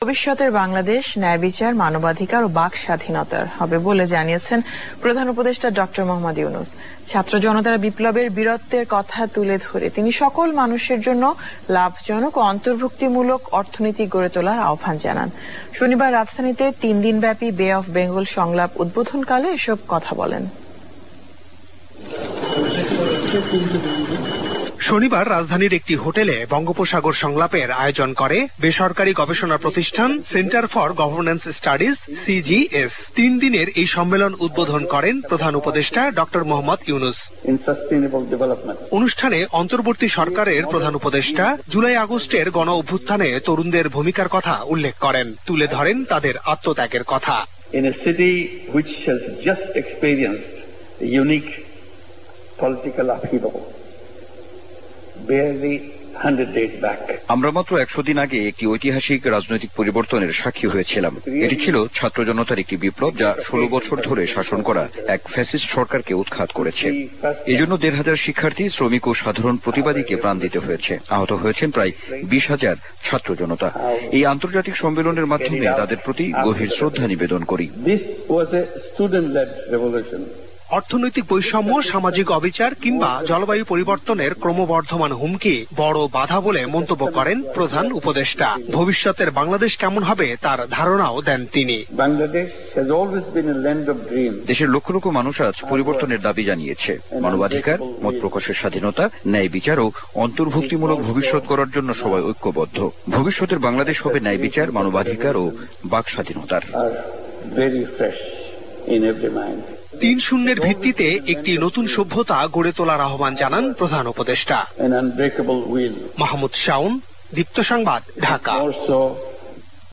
ভবিষ্যতের বাংলাদেশ ন্যায় বিচার, মানবাধিকার ও বাক স্বাধীনতার হবে বলে জানিয়েছেন প্রধান উপদেষ্টা ডক্টর মোহাম্মদ ইউনূস। ছাত্র জনতার বিপ্লবের বীরত্বের কথা তুলে ধরে তিনি সকল মানুষের জন্য লাভজনক ও অন্তর্ভুক্তিমূলক অর্থনীতি গড়ে তোলার আহ্বান জানান। শনিবার রাজধানীতে 3 দিনব্যাপী বে অফ বেঙ্গল সংলাপ উদ্বোধনকালে এসব কথা বলেন। শনিবার রাজধানীর একটি হোটেলে বঙ্গোপসাগর সংলাপের আয়োজন করে বেসরকারি গবেষণা প্রতিষ্ঠান centre for governance studies CGS। 3 দিনের এই সম্মেলন উদ্বোধন করেন প্রধান উপদেষ্টা ডক্টর মোহাম্মদ ইউনূস। অনুষ্ঠানে অন্তর্বর্তী সরকারের প্রধান উপদেষ্টা জুলাই আগস্টের গণ অভ্যুত্থানে তরুণদের ভূমিকার কথা উল্লেখ করেন, তুলে ধরেন তাদের আত্মত্যাগের কথা। In a city which has just experienced a unique political upheaval, barely 100 days back. আমরা মাত্র 100 দিন আগে একটি ঐতিহাসিক রাজনৈতিক পরিবর্তনের সাক্ষী হয়েছিলাম। এটি ছিল ছাত্র জনতার একটি বিপ্লব যা 16 বছর ধরে শাসন করা এক ফ্যাসিস্ট সরকারকে উৎখাত করেছে। এজন্য 1,500 শিক্ষার্থী, শ্রমিক ও সাধারণ প্রতিবাদীকে প্রাণ দিতে হয়েছে। আহত হয়েছেন প্রায় 20,000 ছাত্র জনতা। এই আন্তর্জাতিক সম্মেলনের মাধ্যমে তাদের প্রতি গভীর শ্রদ্ধা নিবেদন করি। This was a student-led revolution. অর্থনৈতিক বৈষম্য, সামাজিক অবিচার কিংবা জলবায়ু পরিবর্তনের ক্রমবর্ধমান হুমকি বড় বাধা বলে মন্তব্য করেন প্রধান উপদেষ্টা। ভবিষ্যতের বাংলাদেশ কেমন হবে তার ধারণাও দেন তিনি। দেশের লক্ষ লক্ষ মানুষ আজ পরিবর্তনের দাবি জানিয়েছে। মানবাধিকার, মত প্রকাশের স্বাধীনতা, ন্যায় বিচার ও অন্তর্ভুক্তিমূলক ভবিষ্যৎ করার জন্য সবাই ঐক্যবদ্ধ। ভবিষ্যতের বাংলাদেশ হবে ন্যায় বিচার, মানবাধিকার ও বাক স্বাধীনতার। 3-0 ভিত্তিতে একটি নতুন সভ্যতা গড়ে তোলার আহ্বান জানান প্রধান উপদেষ্টা। মাহমুদ শাওন, দীপ্ত সংবাদ, ঢাকা।